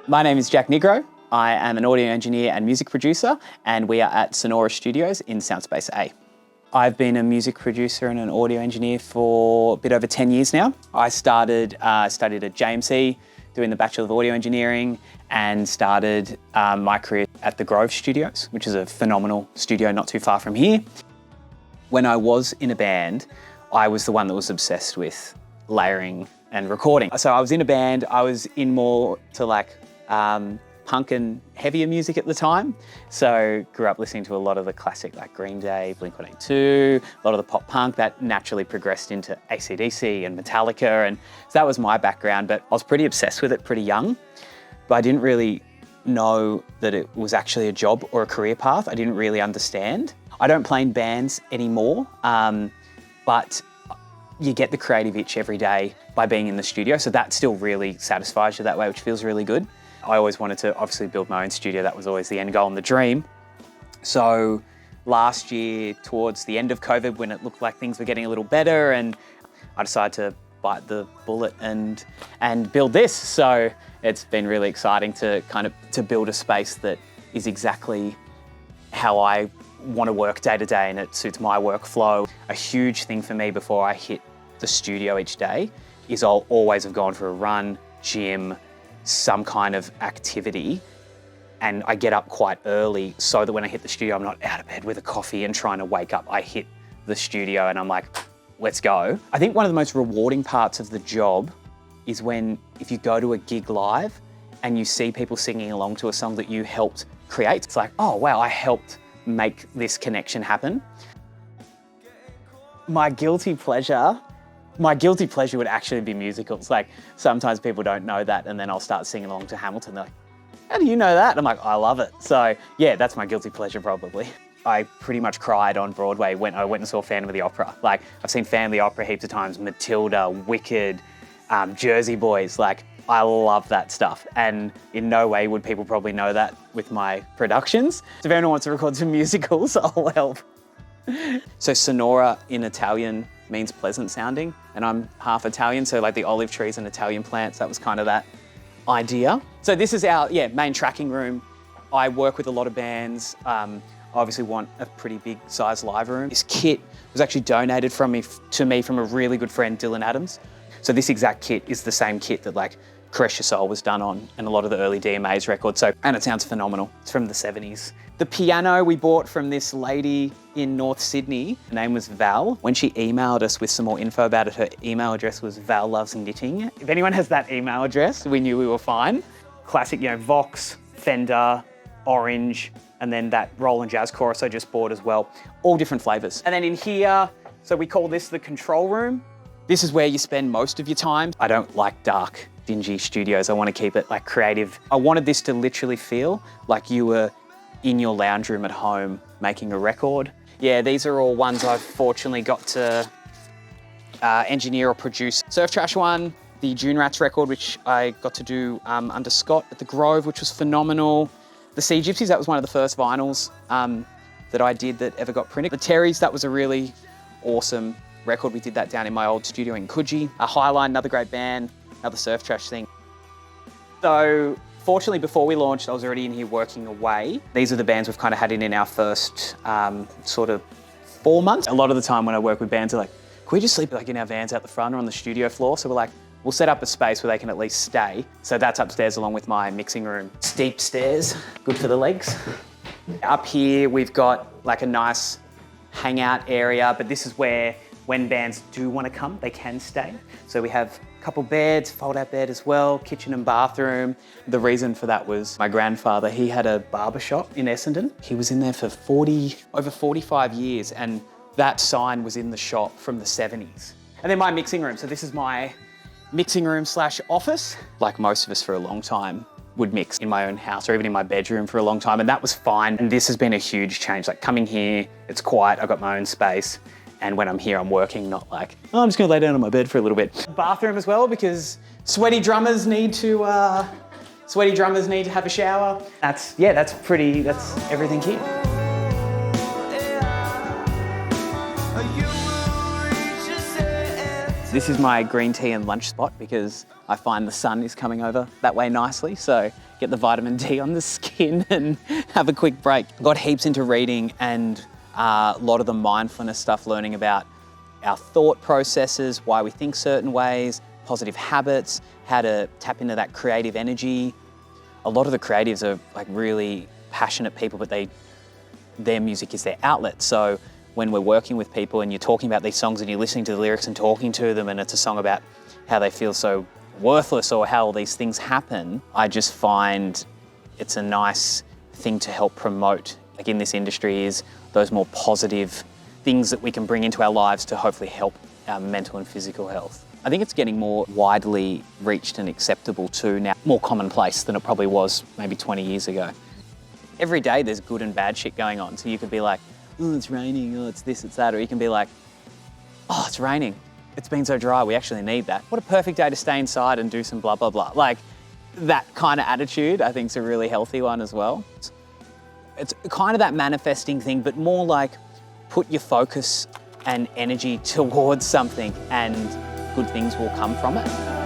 My name is Jack Nigro. I am an audio engineer and music producer, and we are at Sonora Studios in Soundspace A. I've been a music producer and an audio engineer for a bit over 10 years now. I studied at JMC doing the Bachelor of Audio Engineering and started my career at the Grove Studios, which is a phenomenal studio not too far from here. When I was in a band, I was the one that was obsessed with layering and recording. So I was in a band, I was in more to like punk and heavier music at the time. So grew up listening to a lot of the classic like Green Day, Blink-182, a lot of the pop punk that naturally progressed into AC/DC and Metallica. And so that was my background, but I was pretty obsessed with it pretty young. But I didn't really know that it was actually a job or a career path. I didn't really understand. I don't play in bands anymore, but you get the creative itch every day by being in the studio. So that still really satisfies you that way, which feels really good. I always wanted to obviously build my own studio. That was always the end goal and the dream. So last year, towards the end of COVID, when it looked like things were getting a little better, and I decided to bite the bullet and build this. So it's been really exciting to to build a space that is exactly how I want to work day to day, and it suits my workflow. A huge thing for me before I hit the studio each day is I'll always have gone for a run, gym, some kind of activity, and I get up quite early so that when I hit the studio, I'm not out of bed with a coffee and trying to wake up. I hit the studio and I'm like, let's go. I think one of the most rewarding parts of the job is if you go to a gig live and you see people singing along to a song that you helped create. It's like, oh wow, I helped make this connection happen. My guilty pleasure would actually be musicals. Like sometimes people don't know that, and then I'll start singing along to Hamilton. They're like, how do you know that? And I'm like, I love it. So yeah, that's my guilty pleasure probably. I pretty much cried on Broadway when I went and saw Phantom of the Opera. Like I've seen Phantom of the Opera heaps of times, Matilda, Wicked, Jersey Boys. Like I love that stuff. And in no way would people probably know that with my productions. So if anyone wants to record some musicals, I'll help. So Sonora in Italian means pleasant sounding, and I'm half Italian, so like the olive trees and Italian plants, that was kind of that idea. So this is our main tracking room. I work with a lot of bands. I obviously want a pretty big size live room. This kit was actually donated to me from a really good friend, Dylan Adams. So this exact kit is the same kit that like Caress Your Soul was done on and a lot of the early DMA's records. And it sounds phenomenal. It's from the 70s. The piano we bought from this lady in North Sydney. Her name was Val. When she emailed us with some more info about it, her email address was vallovesknitting. If anyone has that email address, we knew we were fine. Classic, Vox, Fender, Orange, and then that Roland Jazz chorus I just bought as well. All different flavors. And then in here, so we call this the control room. This is where you spend most of your time. I don't like dark, dingy studios. I want to keep it like creative. I wanted this to literally feel like you were in your lounge room at home making a record. Yeah, these are all ones I've fortunately got to engineer or produce. Surf Trash one, the June Rats record, which I got to do under Scott at the Grove, which was phenomenal. The Sea Gypsies, that was one of the first vinyls that I did that ever got printed. The Terrys, that was a really awesome record. We did that down in my old studio in Coogee. Highline, another great band, another Surf Trash thing. So fortunately, before we launched, I was already in here working away. These are the bands we've kind of had in our first sort of 4 months. A lot of the time when I work with bands, they're like, can we just sleep like in our vans out the front or on the studio floor? So we're like, we'll set up a space where they can at least stay. So that's upstairs along with my mixing room. Steep stairs, good for the legs. Up here, we've got like a nice hangout area, but this is where when bands do want to come, they can stay. So we have a couple beds, fold-out bed as well, kitchen and bathroom. The reason for that was my grandfather, he had a barber shop in Essendon. He was in there for over 45 years, and that sign was in the shop from the 70s. And then my mixing room. So this is my mixing room / office. Like most of us for a long time would mix in my own house or even in my bedroom for a long time, and that was fine. And this has been a huge change. Like coming here, it's quiet, I've got my own space. And when I'm here, I'm working, not like, oh, I'm just gonna lay down on my bed for a little bit. Bathroom as well, because sweaty drummers need to have a shower. That's everything here. This is my green tea and lunch spot because I find the sun is coming over that way nicely. So get the vitamin D on the skin and have a quick break. Got heaps into reading and a lot of the mindfulness stuff, learning about our thought processes, why we think certain ways, positive habits, how to tap into that creative energy. A lot of the creatives are like really passionate people, but their music is their outlet. So when we're working with people and you're talking about these songs and you're listening to the lyrics and talking to them, and it's a song about how they feel so worthless or how all these things happen, I just find it's a nice thing to help promote, like in this industry, is those more positive things that we can bring into our lives to hopefully help our mental and physical health. I think it's getting more widely reached and acceptable too now, more commonplace than it probably was maybe 20 years ago. Every day there's good and bad shit going on. So you could be like, oh, it's raining, oh, it's this, it's that. Or you can be like, oh, it's raining. It's been so dry, we actually need that. What a perfect day to stay inside and do some blah, blah, blah. Like that kind of attitude, I think is a really healthy one as well. It's kind of that manifesting thing, but more like put your focus and energy towards something and good things will come from it.